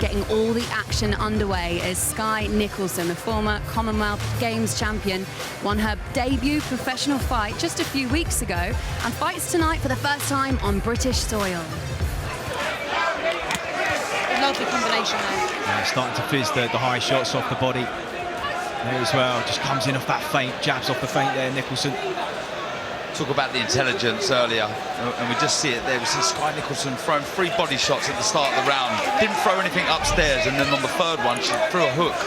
getting all the action underway as Skye Nicholson, the former Commonwealth Games champion, won her debut professional fight just a few weeks ago and fights tonight for the first time on British soil. Lovely combination though. Yeah, starting to fizz the high shots off the body there as well. Just comes in off that feint, jabs off the feint there, Nicholson. Talk about the intelligence earlier, and we just see it there. We see Skye Nicholson throwing 3 body shots at the start of the round. Didn't throw anything upstairs, and then on the 3rd one, she threw a hook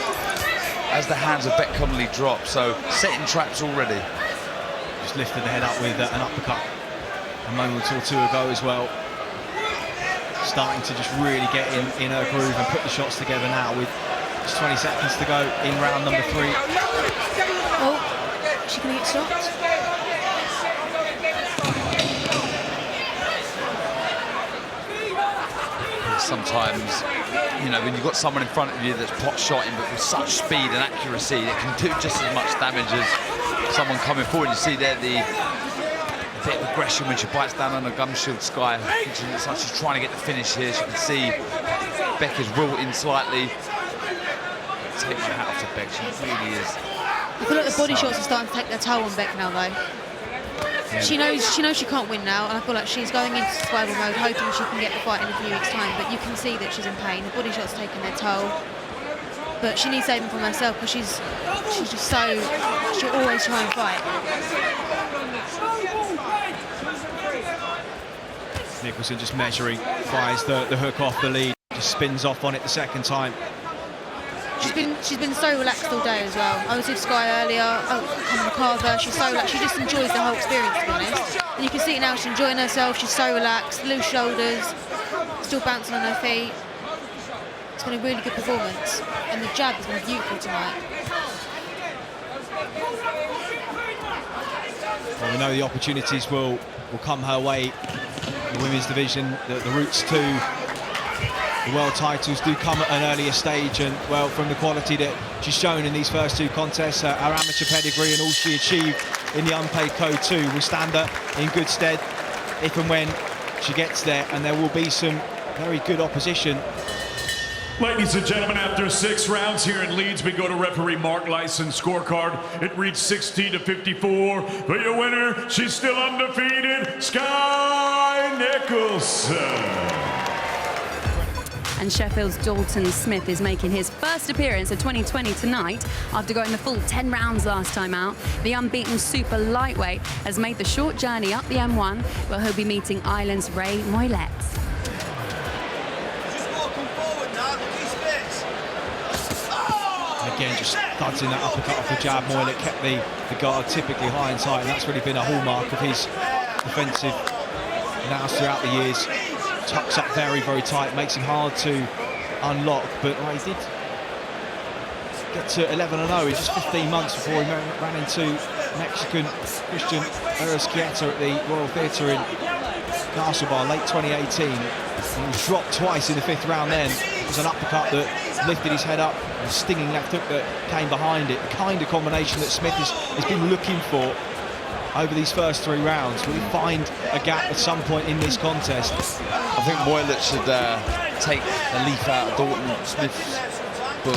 as the hands of Beck commonly drop. So setting traps already. Just lifted the head up with an uppercut a moment or two ago as well. Starting to just really get in her groove and put the shots together now with just 20 seconds to go in round number 3. Oh, is she going to get stopped? Sometimes, you know, when you've got someone in front of you that's pot shotting but with such speed and accuracy, it can do just as much damage as someone coming forward. You see there the bit of aggression when she bites down on a gum shield. Skye, she looks like she's trying to get the finish here. She can see Becky's wilting slightly. Take my hat off to Beck, she really is. I feel like the body shots are starting to take their toll on Beck now though. Yeah. She knows she can't win now, and I feel like she's going into survival mode, hoping she can get the fight in a few weeks' time. But you can see that she's in pain. The body shots taking their toll, but she needs saving from herself because she's just so she'll always try and fight. Nicholson just measuring, fires the hook off the lead, just spins off on it the 2nd time. She's been so relaxed all day as well. I was with Skye earlier, coming Carver. She's so relaxed. She just enjoys the whole experience, to be honest. And you can see it now. She's enjoying herself. She's so relaxed, loose shoulders, still bouncing on her feet. It's been a really good performance, and the jab has been beautiful tonight. Well, we know the opportunities will come her way. The women's division, the routes to the world titles do come at an earlier stage, and well, from the quality that she's shown in these first 2 contests, her amateur pedigree and all she achieved in the unpaid code 2 will stand her in good stead if and when she gets there, and there will be some very good opposition. Ladies and gentlemen, after 6 rounds here in Leeds, we go to referee Mark Lyson's scorecard. It reached 60-54. But your winner, she's still undefeated, Skye Nicholson. And Sheffield's Dalton Smith is making his first appearance of 2020 tonight after going the full 10 rounds last time out. The unbeaten super lightweight has made the short journey up the M1, where he'll be meeting Ireland's Ray Moillet. Again, just thuds in that uppercut off the jab. Moillet kept the guard typically high and tight, and that's really been a hallmark of his defensive nous throughout the years. Tucks up very, very tight, makes him hard to unlock, but he did get to 11-0 in just 15 months before he ran into Mexican Christian Erasquieta at the Royal Theatre in Castlebar, late 2018. He was dropped twice in the 5th round then. It was an uppercut that lifted his head up, and a stinging left hook that came behind it. The kind of combination that Smith has been looking for over these first 3 rounds. Will he find a gap at some point in this contest? I think Moillet should take a leaf out of Dalton Smith's book.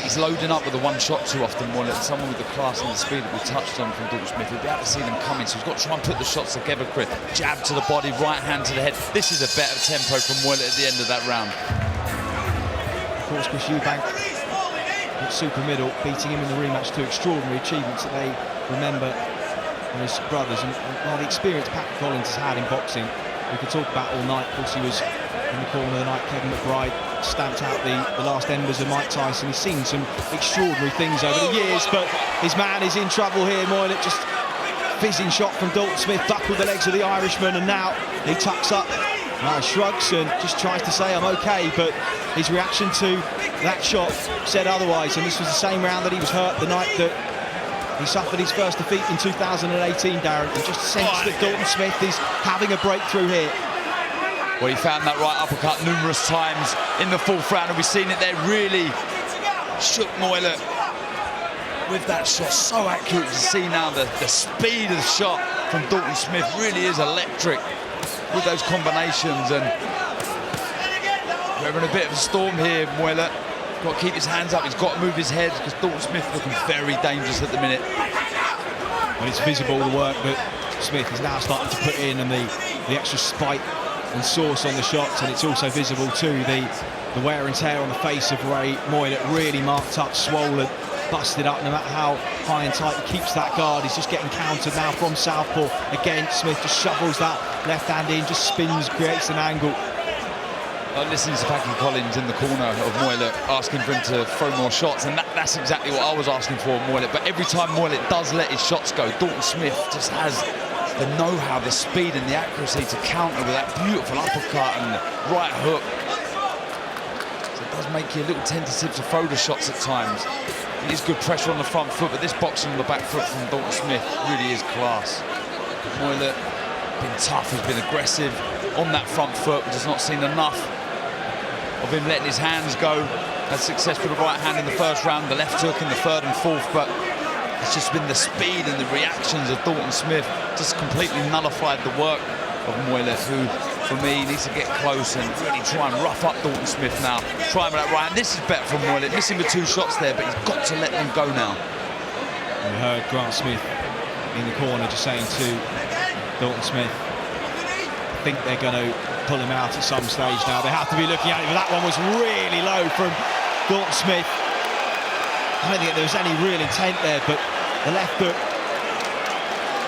He's loading up with the 1 shot too often, Moillet. Someone with the class and the speed that we touched on from Dalton Smith. He'll be able to see them coming, so he's got to try and put the shots together quick. Jab to the body, right hand to the head. This is a better tempo from Moillet at the end of that round. Of course, Chris Eubank at super middle, beating him in the rematch. 2 extraordinary achievements that they remember his brothers, and while the experience Pat Collins has had in boxing, we could talk about all night. Of course, he was in the corner of the night. Kevin McBride stamped out the last embers of Mike Tyson. He's seen some extraordinary things over the years, but his man is in trouble here. Moillet just fizzing shot from Dalton Smith, buckled the legs of the Irishman, and now he tucks up. Now he shrugs and just tries to say, I'm okay, but his reaction to that shot said otherwise, and this was the same round that he was hurt the night that he suffered his first defeat in 2018, Darren, and just sense that Dalton Smith is having a breakthrough here. Well, he found that right uppercut numerous times in the 4th round, and we've seen it there. Really shook Moillet with that shot. So accurate to see now the speed of the shot from Dalton Smith really is electric with those combinations. And We're in a bit of a storm here, Moir. Got to keep his hands up. He's got to move his head because Dalton Smith looking very dangerous at the minute. And it's visible the work that Smith is now starting to put in, and the extra spite and sauce on the shots, and it's also visible too the wear and tear on the face of Ray Moir, that really marked up, swollen, busted up. No matter how high and tight he keeps that guard, he's just getting countered now from southpaw. Again, Smith just shovels that left hand in, just spins, creates an angle. Listening to Becky Collins in the corner of Moir, asking for him to throw more shots, and that's exactly what I was asking for, Moir. But every time Moir does let his shots go, Dalton Smith just has the know-how, the speed and the accuracy to counter with that beautiful uppercut and right hook. So it does make you a little tentative to throw the shots at times. It is good pressure on the front foot, but this boxing on the back foot from Dalton Smith really is class. Moir been tough, has been aggressive on that front foot, but has not seen enough of him letting his hands go. Had success with the right hand in the first round, the left hook in the third and fourth, but it's just been the speed and the reactions of Dalton Smith just completely nullified the work of Moir, who, for me, needs to get close and really try and rough up Dalton Smith now. Try with that right hand. This is better from Moir, missing with 2 shots there, but he's got to let them go now. We heard Grant Smith in the corner just saying to Dalton Smith, I think they're going to pull him out at some stage now. They have to be looking at it, but that one was really low from Dalton Smith. I don't think there was any real intent there, but the left hook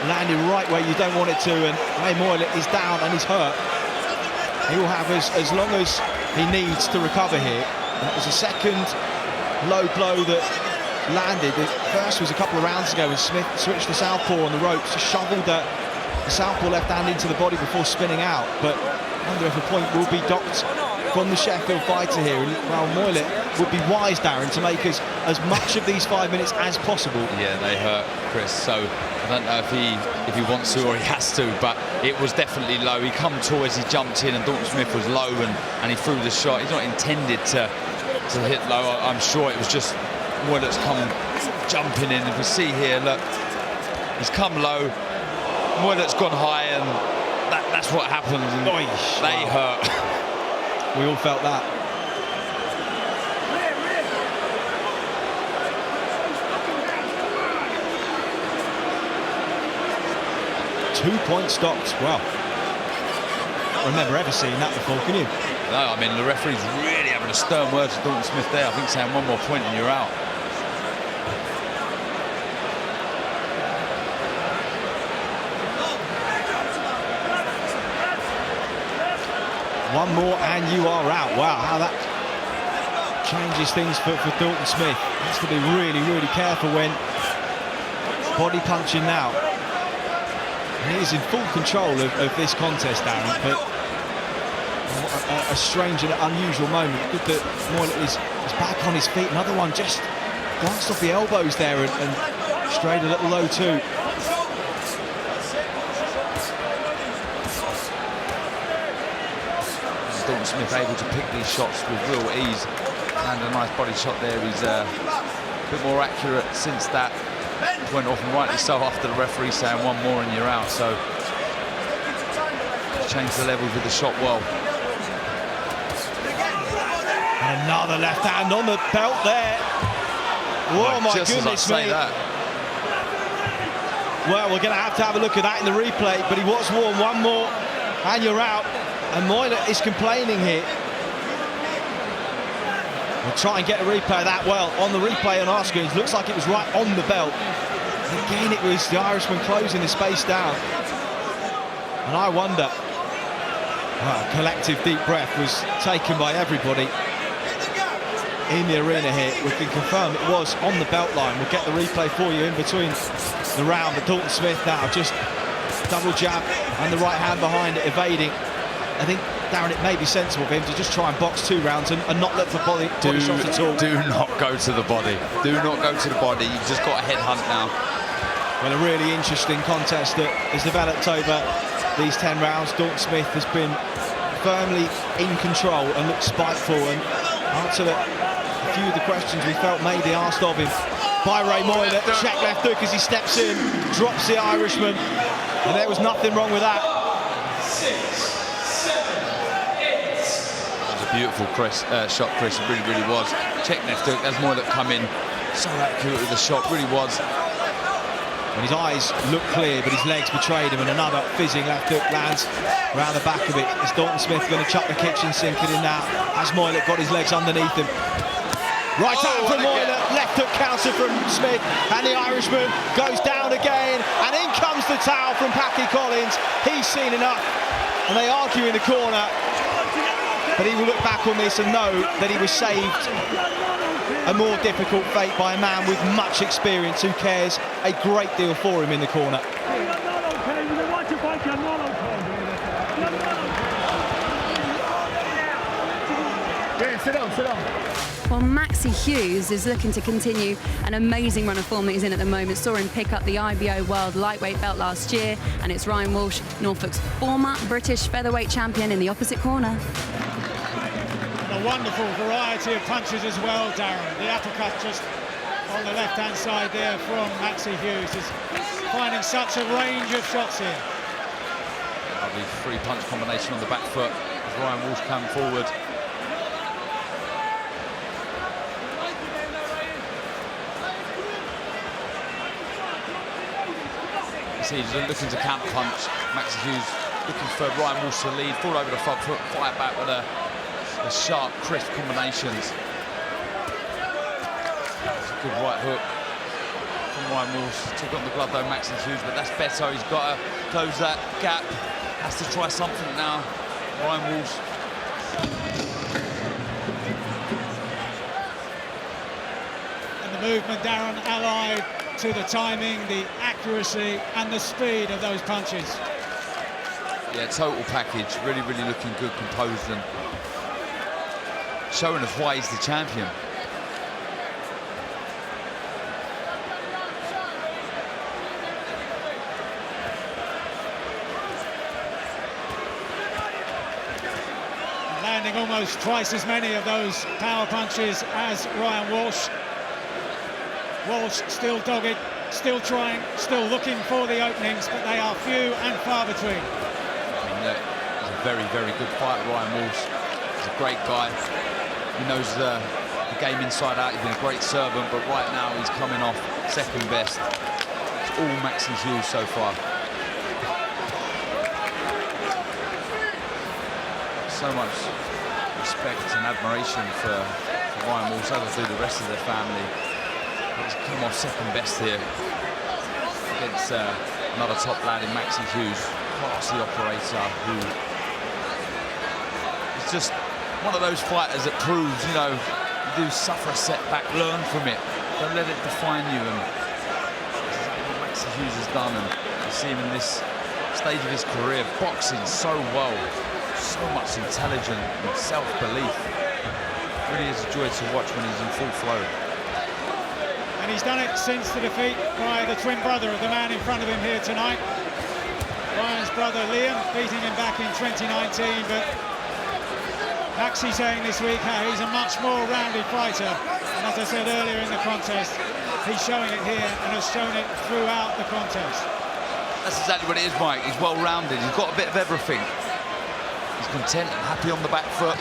landed right where you don't want it to, and Ray Moir is down and he's hurt. He will have as long as he needs to recover here. And it was a second low blow that landed. The first was a couple of rounds ago when Smith switched to southpaw on the ropes, just shoveled the southpaw left hand into the body before spinning out. But I wonder if a point will be docked from the Sheffield fighter here. And well, Moir would be wise, Darren, to make as much of these 5 minutes as possible. Yeah, they hurt, Chris, so I don't know if he wants to or he has to, but it was definitely low. He come tall as he jumped in, and Dalton Smith was low, and he threw the shot. He's not intended to hit low. I'm sure it was just Moir that's come jumping in. If we see here, look, he's come low, Moir that's gone high, and that's what happens, and they hurt. We all felt that. Two-point stopped. Well, I don't remember ever seeing that before, can you? No, I mean, the referee's really having a stern word to Dalton Smith there. I think saying one more point and you're out. One more and you are out. Wow, how that changes things for Dalton Smith. Has to be really, really careful when body punching now. And he is in full control of this contest, Darren, but a strange and unusual moment. Good that Moir is back on his feet. Another one just glanced off the elbows there and strayed a little low too. Dalton Smith able to pick these shots with real ease, and a nice body shot there. He's a bit more accurate since that went off, and rightly so, after the referee saying one more and you're out. So changed the levels with the shot well. And another left hand on the belt there. Oh my goodness me. Well, we're going to have a look at that in the replay, but he was warned. One more and you're out. And Moir is complaining here. We'll try and get a replay of that. Well, on the replay on our screens, looks like it was right on the belt. And again, it was the Irishman closing the space down. And I wonder, well, a collective deep breath was taken by everybody in the arena here. We can confirm it was on the belt line. We'll get the replay for you in between the round. But Dalton Smith now just double jab and the right hand behind it, evading. I think, Darren, it may be sensible for him to just try and box 2 rounds and not look for body shots at all. Do not go to the body. Do not go to the body. You've just got a headhunt now. Well, a really interesting contest that has developed over these 10 rounds. Dalton Smith has been firmly in control and looked spiteful and answered a few of the questions we felt may be asked of him by Ray Moir. Check left hook as he steps in, drops the Irishman, and there was nothing wrong with that. Beautiful shot, Chris. It really, really was. Check left hook. There's Moir that come in. So accurate with the shot, really was. And his eyes look clear, but his legs betrayed him, and another fizzing left hook lands around the back of it. Is Dalton Smith going to chuck the kitchen sink in now? Has Moir got his legs underneath him? Right out from Moir, left hook counter from Smith, and the Irishman goes down again, and in comes the towel from Packy Collins. He's seen enough, and they argue in the corner, but he will look back on this and know that he was saved a more difficult fate by a man with much experience who cares a great deal for him in the corner. Yeah, sit down. Well, Maxi Hughes is looking to continue an amazing run of form that he's in at the moment. Saw him pick up the IBO World Lightweight belt last year, and it's Ryan Walsh, Norfolk's former British featherweight champion, in the opposite corner. And a wonderful variety of punches as well, Darren. The uppercut just on the left-hand side there from Maxi Hughes is finding such a range of shots here. Lovely three-punch combination on the back foot as Ryan Walsh came forward. He's looking to counter punch. Maxi Hughes looking for Ryan Walsh to lead, fall over the front foot, fight back with the sharp, crisp combinations. That's a good right hook from Ryan Walsh. Took on the glove though, Maxi Hughes, but that's better. He's got to close that gap. Has to try something now, Ryan Walsh. And the movement, Darren, allied to the timing, the accuracy and the speed of those punches. Yeah, total package, really, really looking good, composed, and showing us why he's the champion. Landing almost twice as many of those power punches as Ryan Walsh. Walsh still dogged, still trying, still looking for the openings, but they are few and far between. I mean, he's a very, very good fighter, Ryan Walsh. He's a great guy. He knows the game inside out. He's been a great servant, but right now he's coming off second best. It's all Maxi Hughes so far. So much respect and admiration for Ryan Walsh, as do the rest of their family. He's come off second best here against another top lad in Maxi Hughes, classy operator who is just one of those fighters that proves, you know, you do suffer a setback, learn from it, don't let it define you, and this is what Maxi Hughes has done, and you see him in this stage of his career, boxing so well, so much intelligence and self-belief. Really is a joy to watch when he's in full flow. And he's done it since the defeat by the twin brother of the man in front of him here tonight. Ryan's brother Liam beating him back in 2019, but Maxi saying this week how he's a much more rounded fighter. And as I said earlier in the contest, he's showing it here and has shown it throughout the contest. That's exactly what it is, Mike. He's well-rounded. He's got a bit of everything. He's content and happy on the back foot,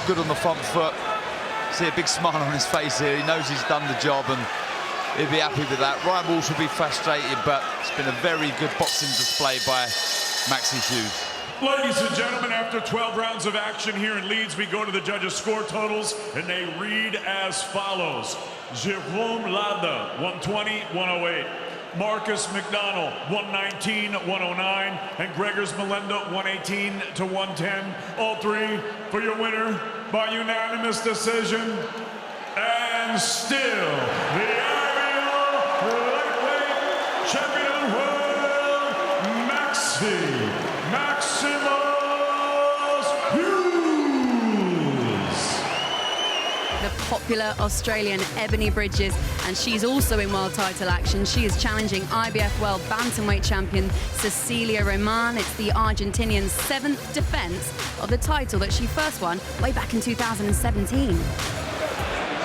good on the front foot. See a big smile on his face here. He knows he's done the job and he'll be happy with that. Ryan Walsh will be frustrated, but it's been a very good boxing display by Maxi Hughes. Ladies and gentlemen, after 12 rounds of action here in Leeds, we go to the judges' score totals, and they read as follows. Jerome Lada, 120-108. Marcus McDonald, 119-109, and Gregors Melenda, 118-110. All three for your winner by unanimous decision. And still, the IBO lightweight champion of the world, Maxi Hughes. The popular Australian Ebony Bridges, and she's also in world title action. She is challenging IBF World Bantamweight champion Cecilia Roman. It's the Argentinian's 7th defence of the title that she first won way back in 2017.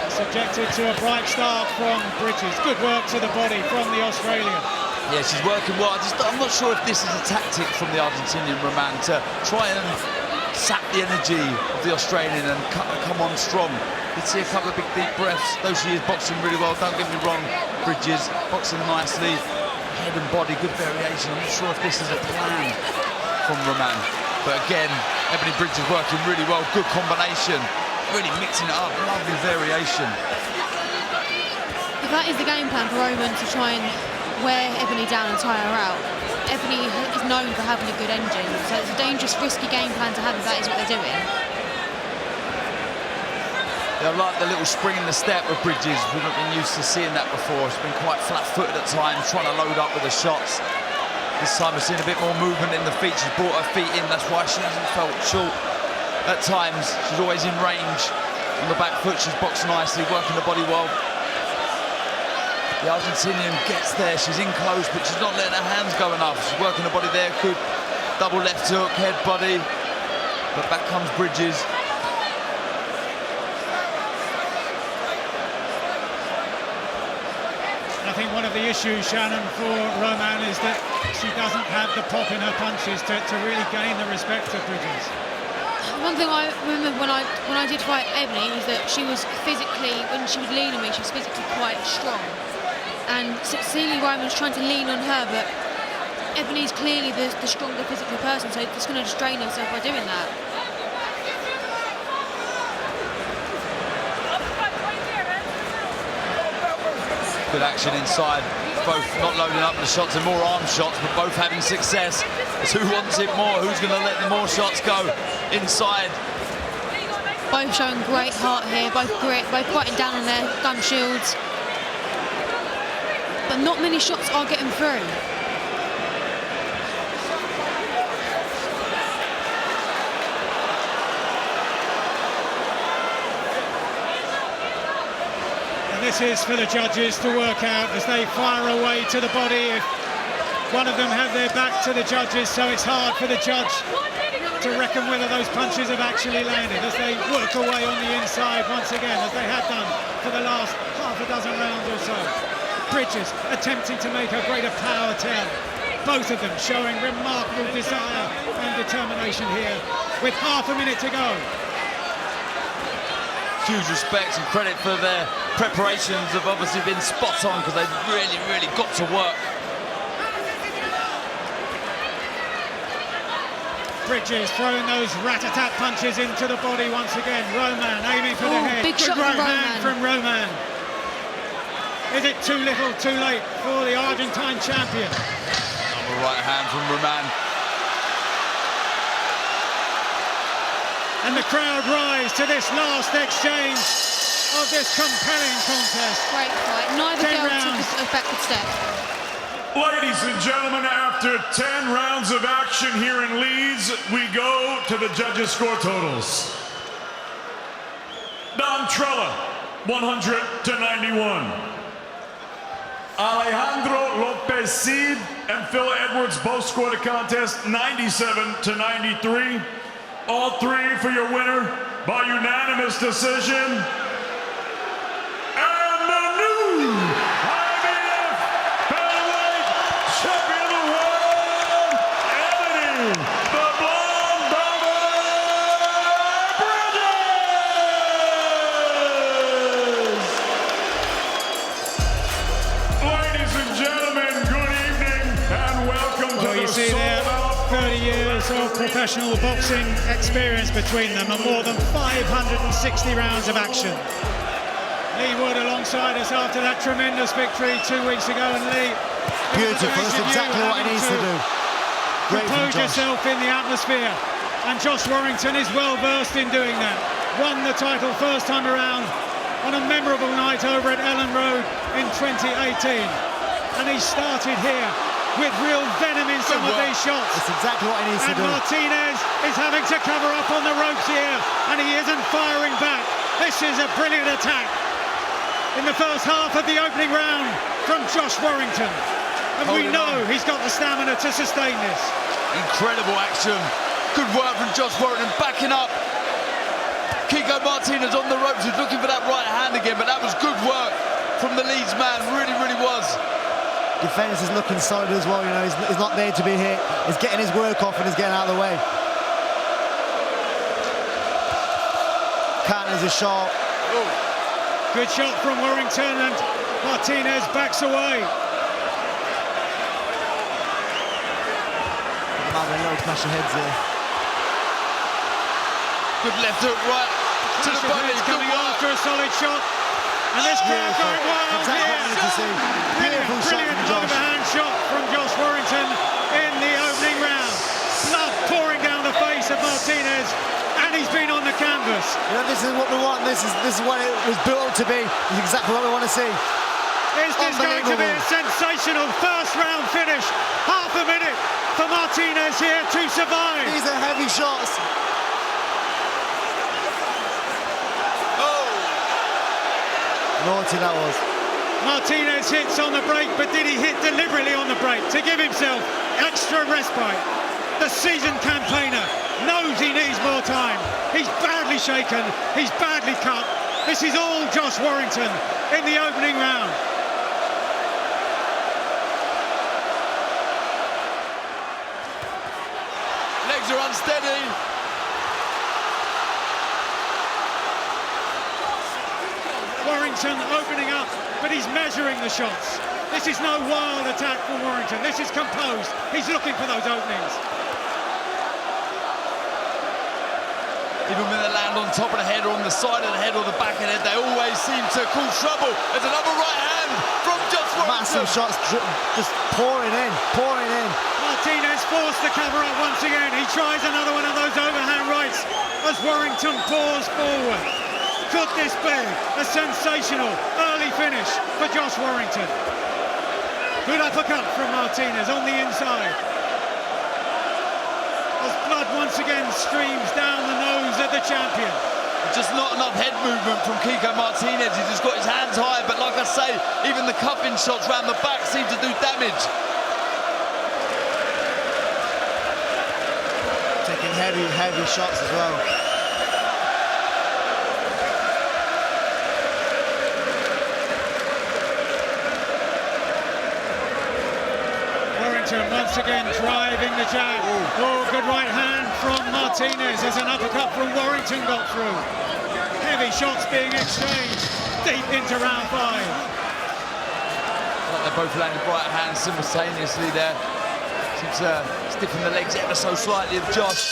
Subjected to a bright start from Bridges. Good work to the body from the Australian. Yeah, she's working well. I'm not sure if this is a tactic from the Argentinian Roman to try and sap the energy of the Australian and come on strong. You can see a couple of big deep breaths, though she is boxing really well, don't get me wrong. Bridges boxing nicely, head and body, good variation. I'm not sure if this is a plan from Roman, but again, Ebony Bridges working really well, good combination, really mixing it up, lovely variation. If that is the game plan for Roman, to try and wear Ebony down and tire her out, Ebony is known for having a good engine, so it's a dangerous, risky game plan to have if that is what they're doing. I like the little spring in the step of Bridges. We've not been used to seeing that before. She's been quite flat-footed at times, trying to load up with the shots. This time we've seen a bit more movement in the feet. She's brought her feet in, that's why she hasn't felt short. At times, she's always in range. On the back foot, she's boxed nicely, working the body well. The Argentinian gets there, she's in close, but she's not letting her hands go enough. She's working the body there, good double left hook, head body. But back comes Bridges. I think one of the issues, Shannon, for Roman is that she doesn't have the pop in her punches to really gain the respect of Bridges. One thing I remember when I did fight Ebony is that she was physically, when she would lean on me, she was physically quite strong. And Cecilia Roman's trying to lean on her, but Ebony's clearly the stronger physical person, so it's going to strain herself by doing that. Good action inside, both not loading up the shots and more arm shots, but both having success. It's who wants it more, who's going to let the more shots go inside. Both showing great heart here, both grit, both fighting down on their gum shields. But not many shots are getting through. And this is for the judges to work out as they fire away to the body. If one of them have their back to the judges, so it's hard for the judge to reckon whether those punches have actually landed as they work away on the inside once again, as they have done for the last half a dozen rounds or so. Bridges attempting to make a greater power tell. Both of them showing remarkable desire and determination here with half a minute to go. Huge respect and credit for their preparations have obviously been spot on because they've really got to work. Bridges throwing those rat-a-tat punches into the body once again. Roman aiming for the head. Big shot right hand from Roman. Is it too little, too late for the Argentine champion? Double right hand from Roman. And the crowd rise to this last exchange of this compelling contest. Great fight. Neither 10 girl rounds. took a backward step. Ladies and gentlemen, after 10 rounds of action here in Leeds, we go to the judges' score totals. Don Trella, 100-91. Alejandro Lopez Cid and Phil Edwards both scored the contest 97-93. All three for your winner by unanimous decision. And the new IBF Featherweight Champion of the World, Ebony, the Blonde Bridges! Ladies and gentlemen, good evening and welcome to the See there, 30 years of professional boxing experience between them and more than 560 rounds of action. Lee Wood alongside us after that tremendous victory 2 weeks ago, and Lee, beautiful, that's exactly what he needs to do. Great from compose Josh. yourself in the atmosphere, and Josh Warrington is well versed in doing that. Won the title first time around on a memorable night over at Ellen Road in 2018, and he started here with real venom in some of these shots. That's exactly what he needs to And do. Martnez is having to cover up on the ropes here, and he isn't firing back. This is a brilliant attack in the first half of the opening round from Josh Warrington. And we know he's got the stamina to sustain this. Incredible action. Good work from Josh Warrington, backing up. Kiko Martínez on the ropes, he's looking for that right hand again, but that was good work from the Leeds man, really was. Defence is looking solid as well, you know, he's not there to be hit. He's getting his work off and he's getting out of the way. Martnez's shot. Good shot from Warrington, and Martínez backs away. Might be a little clash of heads here. Good left hook right to the body. Coming after a solid shot. And this crowd going wild Exactly what I here. wanted to see. Beautiful shot Brilliant from Josh. overhand shot from Josh Warrington in the opening round. Blood pouring down the face of Martínez, and he's been on the canvas. You know, this is what we want. This is what it was built up to be. This is exactly what we want to see. Is this going to be a sensational first round finish? Half a minute for Martínez here to survive. These are heavy shots. Naughty that was. Martínez hits on the break, but did he hit deliberately on the break to give himself extra respite? The seasoned campaigner knows he needs more time. He's badly shaken, he's badly cut. This is all Josh Warrington in the opening round. Legs are unsteady. Warrington opening up, but he's measuring the shots. This is no wild attack from Warrington. This is composed. He's looking for those openings. Even when they land on top of the head or on the side of the head or the back of the head, they always seem to cause trouble. There's another right hand from Josh Warrington. Massive shots just pouring in, pouring in. Martínez forced the cover up once again. He tries another one of those overhand rights as Warrington pours forward. Could this be a sensational early finish for Josh Warrington? Good uppercut from Martínez on the inside. As blood once again streams down the nose of the champion. Just not enough head movement from Kiko Martínez. He's just got his hands high, but like I say, even the cuffing shots round the back seem to do damage. Taking heavy shots as well. Once again driving the jab. Oh, good right hand from Martínez as an uppercut from Warrington got through. Heavy shots being exchanged deep into round 5. Like they're both landing right hands simultaneously there. Seems to stiffen the legs ever so slightly of Josh.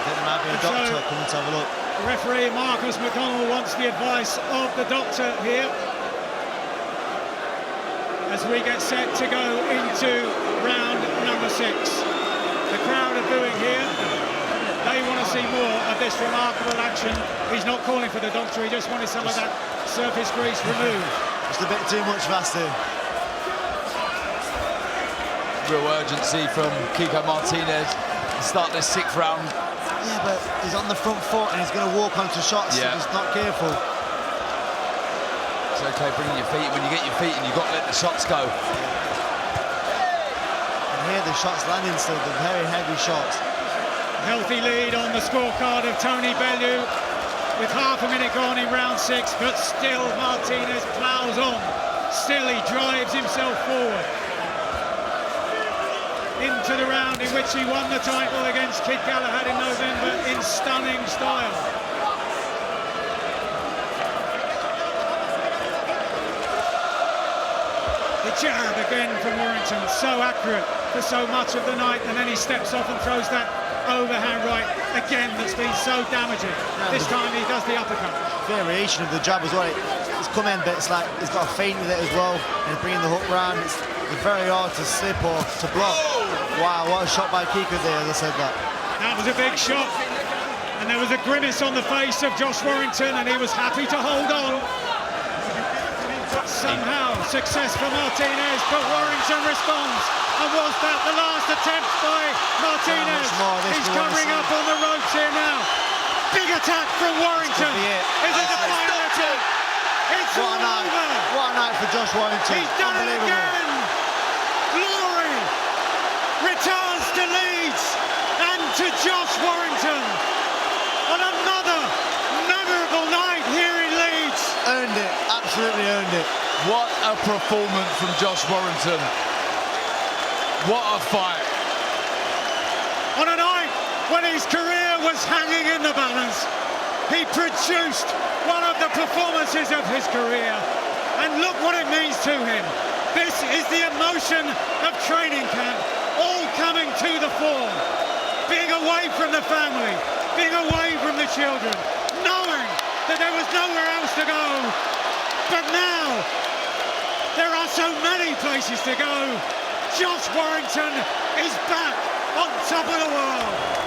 There might be a doctor coming to have a look. Referee Marcus McConnell wants the advice of the doctor here as we get set to go into round number 6. The crowd are booing here. They want to see more of this remarkable action. He's not calling for the doctor, he just wanted some of that surface grease removed. Just a bit too much faster. Real urgency from Kiko Martínez to start this 6th round. Yeah, but he's on the front foot and he's going to walk onto shots, so just not careful. It's okay bringing your feet. When you get your feet and you've got to let the shots go. And here the shots landing still, the very heavy shots. Healthy lead on the scorecard of Tony Bellew with half a minute gone in round 6, but still Martínez ploughs on. Still he drives himself forward into the round in which he won the title against Kid Galahad in November in stunning style. The jab again from Warrington, so accurate for so much of the night, and then he steps off and throws that overhand right again that's been so damaging. This time he does the uppercut. Variation of the jab as well. It's come in, but it's like he's got a feint with it as well, and he's bringing the hook round. It's very hard to slip or to block. Wow, what a shot by Kiko there, as I said that. That was a big shot, and there was a grimace on the face of Josh Warrington, and he was happy to hold on. Somehow, success for Martínez, but Warrington responds. And was that the last attempt by Martínez? He's covering up on the ropes here now. Big attack from Warrington. Is it the final attack? It's all over. What a night for Josh Warrington. He's done it again. Glory returns to Leeds and to Josh Warrington on another memorable night here in Leeds. Earned it, absolutely earned it. What a performance from Josh Warrington. What a fight. On a night when his career career was hanging in the balance. He produced one of the performances of his career, and look what it means to him. This is the emotion of training camp, all coming to the fore. Being away from the family, being away from the children, knowing that there was nowhere else to go. But now, there are so many places to go. Josh Warrington is back on top of the world.